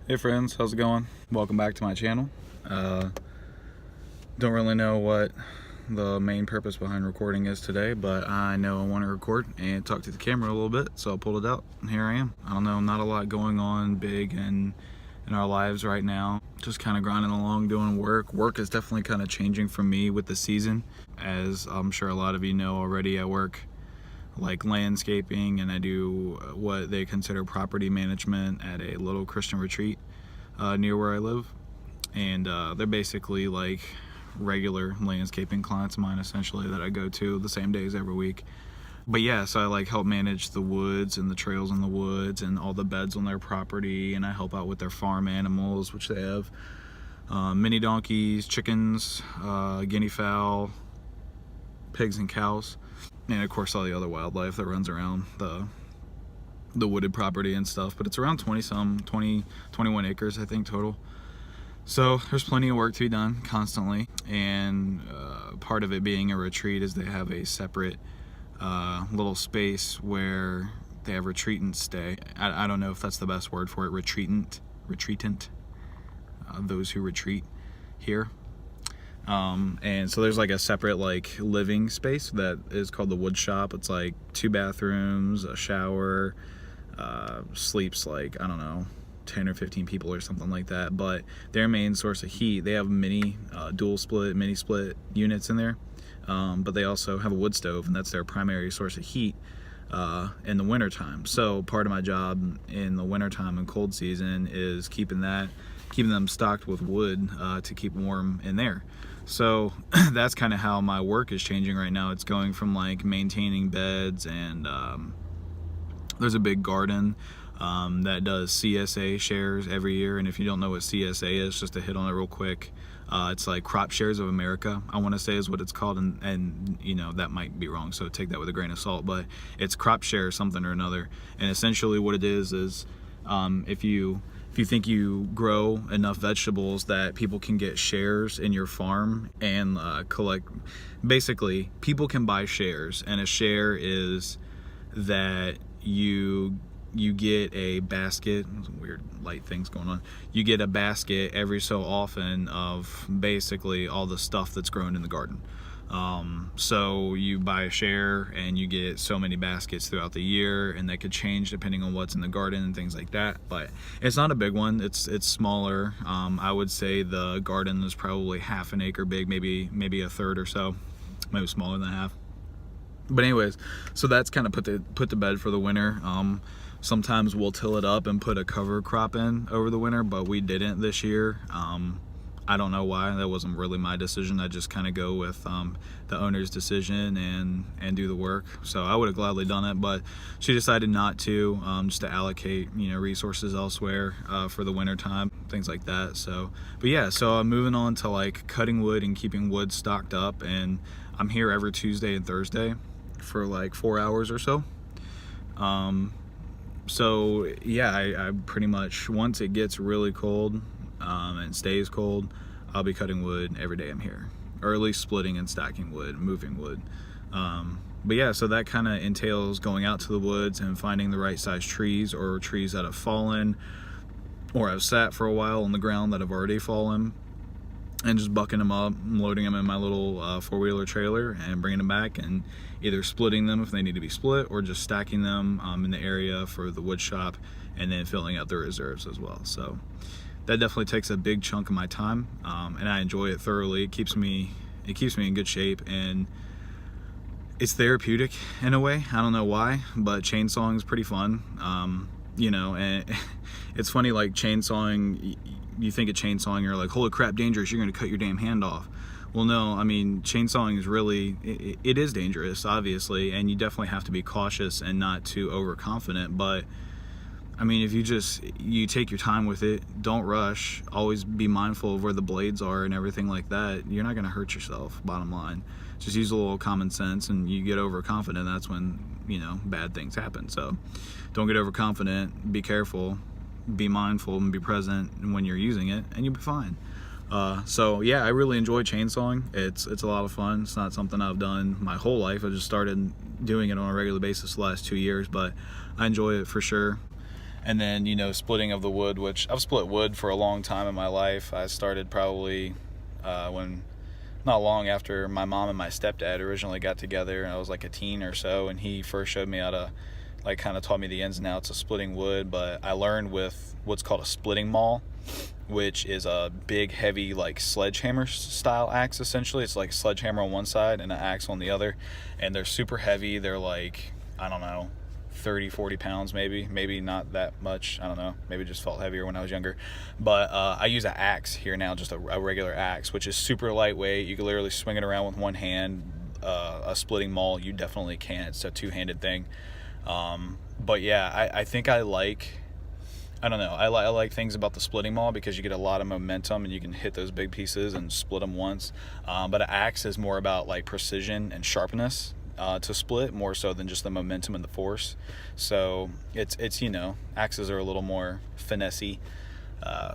Hey friends, how's it going? Welcome back to my channel. Don't really know what the main purpose behind recording is today, but I know I want to record and talk to the camera a little bit, so I pulled it out and here I am. I don't know, not a lot going on big in our lives right now. Just kind of grinding along, doing work. Work is definitely kind of changing for me with the season. As I'm sure a lot of you know already, I work like landscaping and I do what they consider property management at a little Christian retreat near where I live, and they're basically like regular landscaping clients of mine essentially that I go to the same days every week. But yeah, so I like help manage the woods and the trails in the woods and all the beds on their property, and I help out with their farm animals, which they have mini donkeys, chickens, guinea fowl, pigs and cows, and of course all the other wildlife that runs around the wooded property and stuff. But it's around 21 acres I think total, so there's plenty of work to be done constantly. And part of it being a retreat is they have a separate little space where they have retreatants stay. I don't know if that's the best word for it, retreatant, those who retreat here. And so there's like a separate like living space that is called the wood shop. It's like 2 bathrooms, a shower, sleeps like, I don't know, 10 or 15 people or something like that. But their main source of heat, they have mini split units in there, but they also have a wood stove, and that's their primary source of heat in the wintertime. So part of my job in the wintertime and cold season is keeping them stocked with wood to keep warm in there. So that's kind of how my work is changing right now. It's going from like maintaining beds, and there's a big garden that does CSA shares every year. And if you don't know what CSA is, just to hit on it real quick, it's like Crop Shares of America, I want to say is what it's called, and you know, that might be wrong, so take that with a grain of salt, but it's crop share something or another. And essentially what it is if you think you grow enough vegetables that people can get shares in your farm and collect, basically people can buy shares, and a share is that you get a basket, weird light things going on, you get a basket every so often of basically all the stuff that's grown in the garden. So you buy a share and you get so many baskets throughout the year, and that could change depending on what's in the garden and things like that. But it's not a big one, it's smaller. I would say the garden is probably half an acre big, maybe a third or so, maybe smaller than half. But anyways, so that's kind of put to bed for the winter. Sometimes we'll till it up and put a cover crop in over the winter, but we didn't this year. I don't know why. That wasn't really my decision. I just kind of go with the owner's decision and do the work. So I would have gladly done it, but she decided not to, just to allocate, you know, resources elsewhere for the winter time, things like that. So, but yeah, so I'm moving on to like cutting wood and keeping wood stocked up, and I'm here every Tuesday and Thursday for like 4 hours or so. So yeah, I pretty much, once it gets really cold and stays cold, I'll be cutting wood every day I'm here, or at least splitting and stacking wood, moving wood. But yeah, so that kind of entails going out to the woods and finding the right size trees, or trees that have fallen or have sat for a while on the ground that have already fallen, and just bucking them up, loading them in my little four-wheeler trailer and bringing them back, and either splitting them if they need to be split, or just stacking them in the area for the wood shop, and then filling out the reserves as well. So that definitely takes a big chunk of my time, and I enjoy it thoroughly. It keeps me in good shape, and it's therapeutic in a way. I don't know why, but chainsawing is pretty fun. You know, and it's funny, like chainsawing, you think of chainsawing, you're like, holy crap, dangerous, you're gonna cut your damn hand off. Well, no, I mean, chainsawing is really, it is dangerous, obviously, and you definitely have to be cautious and not too overconfident. But I mean, if you take your time with it, don't rush, always be mindful of where the blades are and everything like that, you're not gonna hurt yourself, bottom line. Just use a little common sense, and you get overconfident, that's when, you know, bad things happen. So don't get overconfident, be careful, be mindful, and be present when you're using it, and you'll be fine. So yeah, I really enjoy chainsawing. It's a lot of fun. It's not something I've done my whole life. I just started doing it on a regular basis the last 2 years, but I enjoy it for sure. And then, you know, splitting of the wood, which I've split wood for a long time in my life. I started probably when not long after my mom and my stepdad originally got together, and I was like a teen or so, and he first showed me how to, like, kind of taught me the ins and outs of splitting wood. But I learned with what's called a splitting maul, which is a big, heavy, like, sledgehammer style axe. Essentially, it's like a sledgehammer on one side and an axe on the other, and they're super heavy. They're like, I don't know, 30-40 pounds, maybe not that much, I don't know, maybe just felt heavier when I was younger. But I use an axe here now, just a regular axe, which is super lightweight. You can literally swing it around with one hand. A splitting maul, you definitely can. It's a two-handed thing. But yeah, I think I don't know, I like things about the splitting maul because you get a lot of momentum and you can hit those big pieces and split them once. But an axe is more about like precision and sharpness to split, more so than just the momentum and the force. So it's you know, axes are a little more finessey.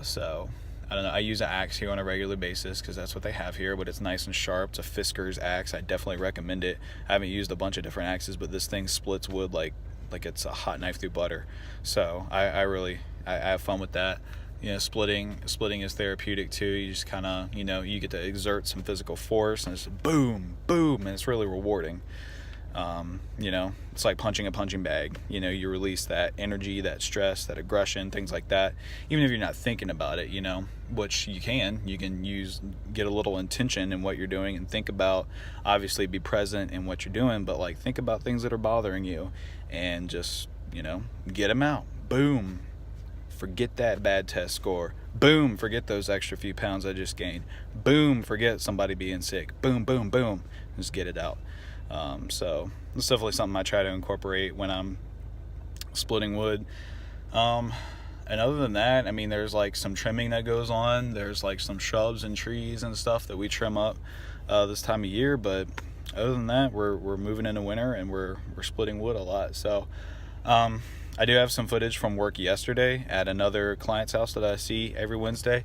So I don't know, I use an axe here on a regular basis because that's what they have here, but it's nice and sharp. It's a Fisker's axe. I definitely recommend it. I haven't used a bunch of different axes, but this thing splits wood like it's a hot knife through butter. So I really have fun with that. You know, splitting is therapeutic too. You just kind of, you know, you get to exert some physical force, and it's boom, boom, and it's really rewarding. You know, it's like punching a punching bag. You know, you release that energy, that stress, that aggression, things like that. Even if you're not thinking about it, you know, which you can get a little intention in what you're doing and think about, obviously be present in what you're doing, but like think about things that are bothering you and just, you know, get them out. Boom. Forget that bad test score. Boom, forget those extra few pounds I just gained. Boom, forget somebody being sick. Boom, boom, boom. Just get it out. So it's definitely something I try to incorporate when I'm splitting wood. And other than that, I mean, there's like some trimming that goes on. There's like some shrubs and trees and stuff that we trim up this time of year. But other than that, we're moving into winter and we're splitting wood a lot. So I do have some footage from work yesterday at another client's house that I see every Wednesday.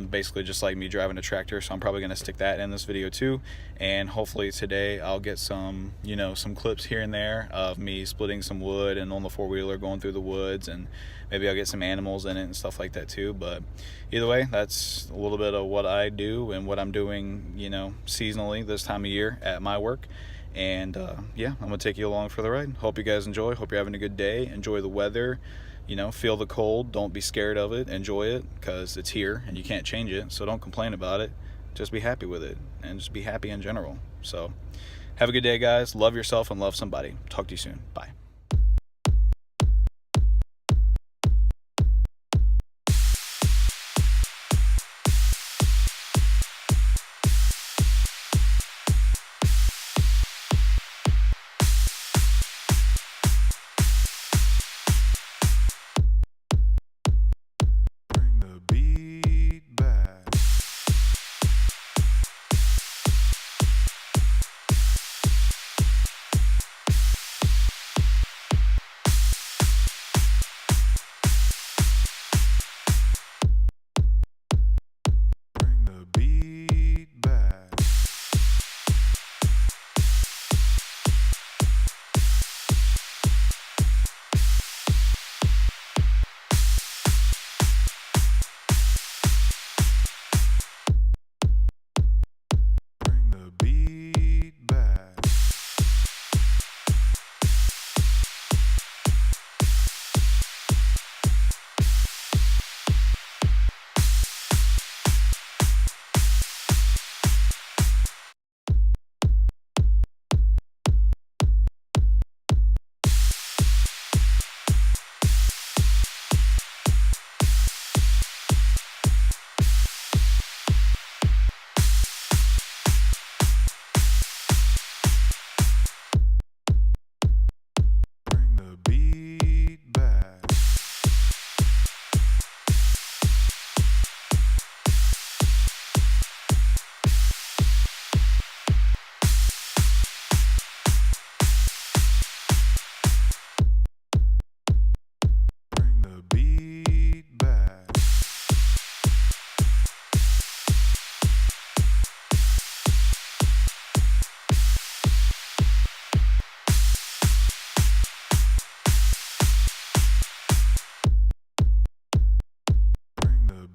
Basically just like me driving a tractor, so I'm probably going to stick that in this video too. And hopefully today I'll get some, you know, some clips here and there of me splitting some wood and on the four-wheeler going through the woods, and maybe I'll get some animals in it and stuff like that too. But either way, that's a little bit of what I do and what I'm doing, you know, seasonally this time of year at my work. And yeah, I'm gonna take you along for the ride. Hope you guys enjoy. Hope you're having a good day. Enjoy the weather. You know, feel the cold. Don't be scared of it. Enjoy it because it's here and you can't change it. So don't complain about it. Just be happy with it and just be happy in general. So have a good day, guys. Love yourself and love somebody. Talk to you soon. Bye.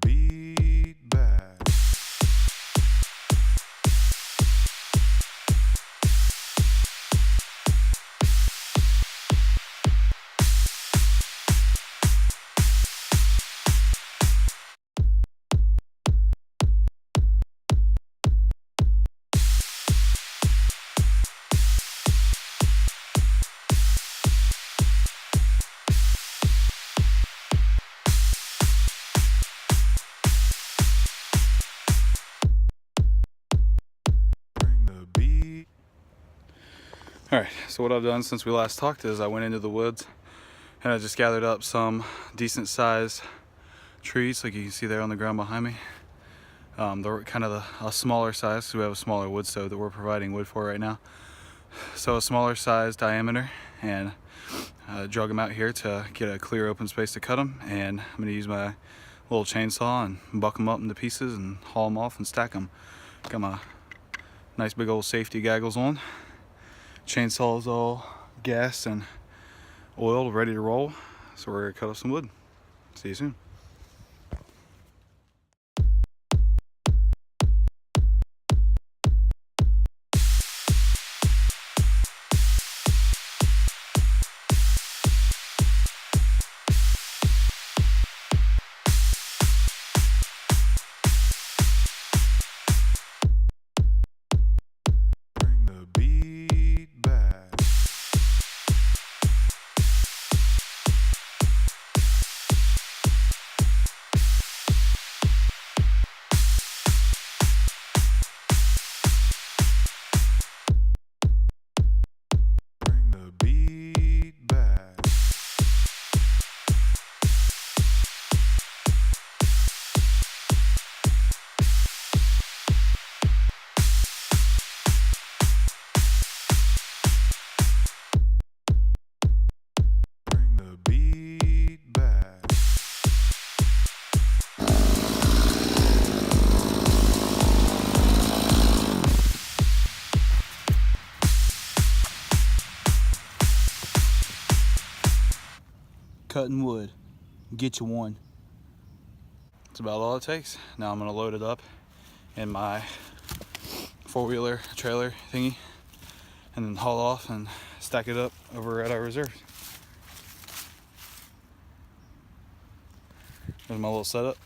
beat back. Alright, so what I've done since we last talked is I went into the woods and I just gathered up some decent sized trees, like you can see there on the ground behind me. They're kind of a smaller size, so we have a smaller wood stove that we're providing wood for right now. So a smaller size diameter, and drug them out here to get a clear open space to cut them, and I'm going to use my little chainsaw and buck them up into pieces and haul them off and stack them. Got my nice big old safety goggles on. Chainsaw is all gassed and oiled, ready to roll. So we're gonna cut up some wood. See you soon. Bring the beat back. Bring the beat back. Bring the beat back. Cutting wood. Get you one. That's about all it takes. Now I'm gonna load it up in my four-wheeler trailer thingy and then haul off and stack it up over at our reserve. There's my little setup.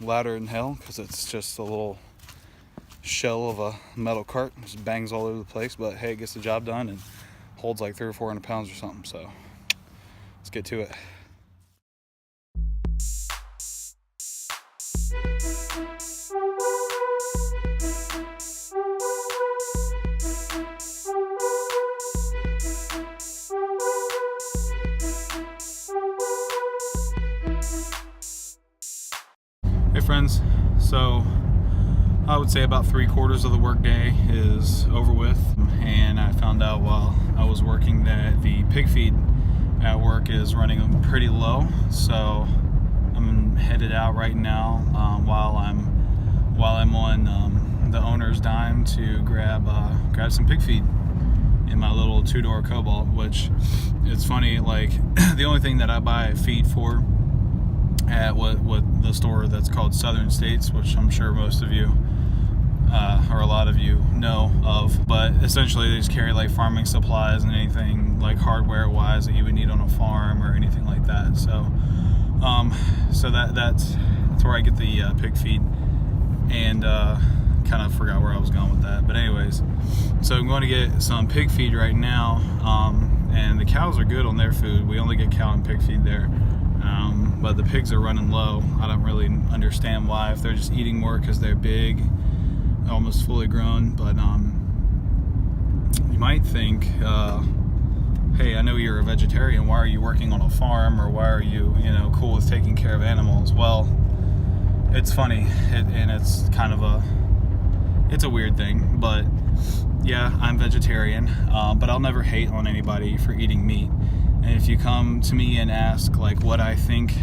Louder than hell because it's just a little shell of a metal cart. It just bangs all over the place, but hey, it gets the job done and holds like 300 or 400 pounds or something. So let's get to it. Hey friends, so I would say about 3/4 of the workday is over with, and I found out while I was working that the pig feed at work is running pretty low, so I'm headed out right now while I'm on the owner's dime to grab some pig feed in my little 2-door Cobalt. Which it's funny, like the only thing that I buy feed for at what the store that's called Southern States, which I'm sure most of you or a lot of you know of, but essentially they just carry like farming supplies and anything like hardware wise that you would need on a farm or anything like that. So that's where I get the pig feed, and kind of forgot where I was going with that, but anyways, so I'm going to get some pig feed right now, and the cows are good on their food. We only get cow and pig feed there, but the pigs are running low. I don't really understand why, if they're just eating more because they're big, almost fully grown. But you might think, hey, I know you're a vegetarian, why are you working on a farm, or why are you cool with taking care of animals? Well, it's funny, and it's kind of it's a weird thing, but yeah, I'm vegetarian, but I'll never hate on anybody for eating meat. And if you come to me and ask like what I think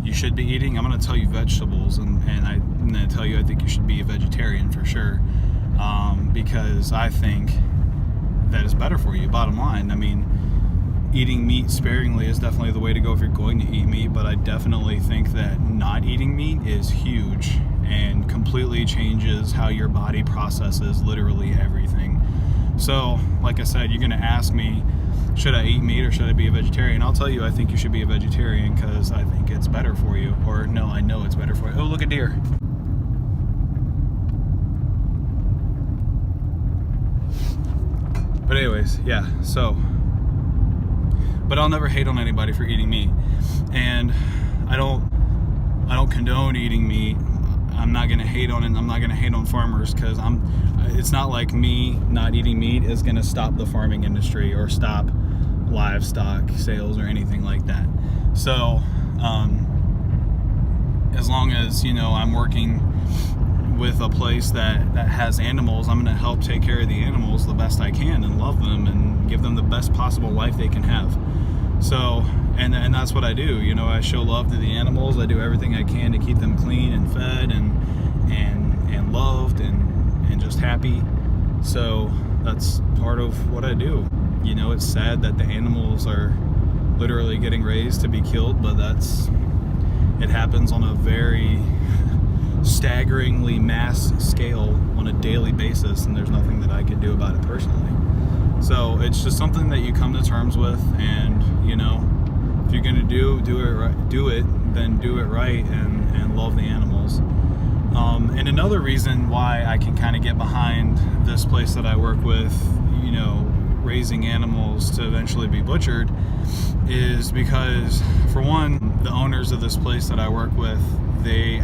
you should be eating, I'm going to tell you vegetables, and I'm going to tell you I think you should be a vegetarian for sure, because I think that is better for you. Bottom line, I mean, eating meat sparingly is definitely the way to go if you're going to eat meat, but I definitely think that not eating meat is huge and completely changes how your body processes literally everything. So, like I said, you're going to ask me, should I eat meat or should I be a vegetarian? I'll tell you, I think you should be a vegetarian because I think it's better for you. Or, no, I know it's better for you. Oh, look at deer. But anyways, yeah, so, but I'll never hate on anybody for eating meat. And I don't condone eating meat. I'm not gonna hate on it. I'm not gonna hate on farmers because it's not like me not eating meat is gonna stop the farming industry or stop livestock sales or anything like that. So as long as, you know, I'm working with a place that has animals, I'm gonna help take care of the animals the best I can and love them and give them the best possible life they can have. So, and that's what I do. You know, I show love to the animals. I do everything I can to keep them clean and fed and loved and just happy. So that's part of what I do. You know, it's sad that the animals are literally getting raised to be killed, but it happens on a very staggeringly mass scale on a daily basis, and there's nothing that I can do about it personally. So it's just something that you come to terms with, and you know, if you're gonna do it, then do it right and love the animals. And another reason why I can kind of get behind this place that I work with, you know, raising animals to eventually be butchered, is because, for one, the owners of this place that I work with, they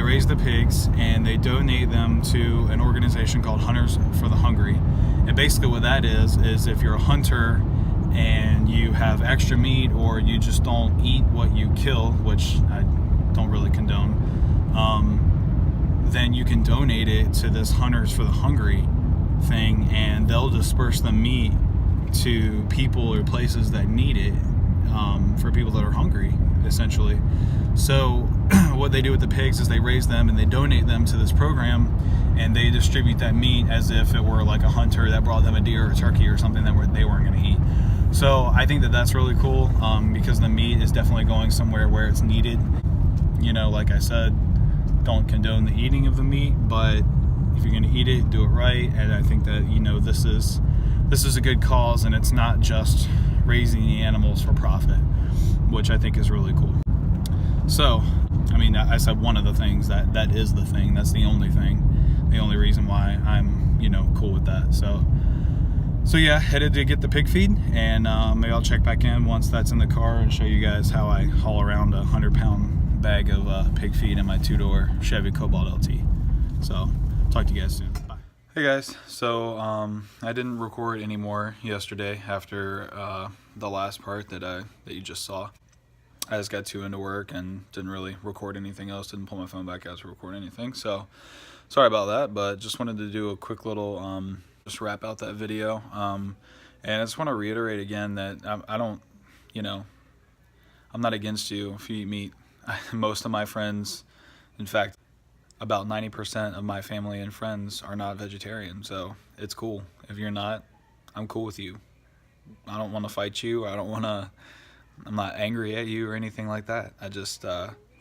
raise the pigs and they donate them to an organization called Hunters for the Hungry. And basically what that is if you're a hunter and you have extra meat or you just don't eat what you kill, which I don't really condone, then you can donate it to this Hunters for the Hungry thing, and they'll disperse the meat to people or places that need it, for people that are hungry, essentially. So what they do with the pigs is they raise them and they donate them to this program, and they distribute that meat as if it were like a hunter that brought them a deer or a turkey or something that they weren't going to eat. So I think that that's really cool, because the meat is definitely going somewhere where it's needed. You know, like I said, don't condone the eating of the meat, but if you're going to eat it, do it right. And I think that, you know, this is a good cause, and it's not just raising the animals for profit, which I think is really cool. So, I mean, I said one of the things, that is the thing. That's the only thing, the only reason why I'm, you know, cool with that. So yeah, headed to get the pig feed, and maybe I'll check back in once that's in the car and show you guys how I haul around a 100-pound bag of pig feed in my 2-door Chevy Cobalt LT. So, talk to you guys soon. Bye. Hey guys, so I didn't record anymore yesterday after the last part that you just saw. I just got too into work and didn't really record anything else, didn't pull my phone back out to record anything, so sorry about that, but just wanted to do a quick little, just wrap out that video, and I just want to reiterate again that I don't, you know, I'm not against you if you eat meat. Most of my friends, in fact, about 90% of my family and friends are not vegetarian, so it's cool. If you're not, I'm cool with you. I don't want to fight you. I'm not angry at you or anything like that. I just,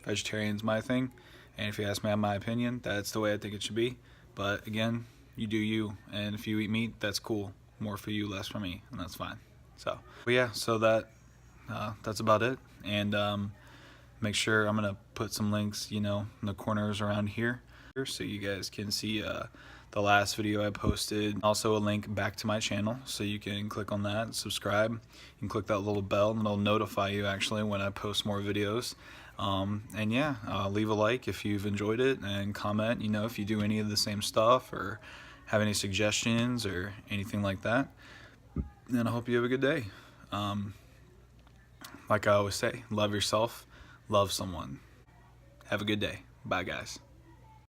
vegetarian's my thing, and if you ask me my opinion, that's the way I think it should be. But again, you do you, and if you eat meat, that's cool. More for you, less for me, and that's fine. So, but yeah, so that's about it. And make sure I'm gonna put some links, you know, in the corners around here, so you guys can see the last video I posted. Also a link back to my channel, so you can click on that, subscribe. You can click that little bell, and it'll notify you actually when I post more videos. And yeah, leave a like if you've enjoyed it, and comment, you know, if you do any of the same stuff or have any suggestions or anything like that. And I hope you have a good day. Like I always say, love yourself, love someone. Have a good day. Bye, guys.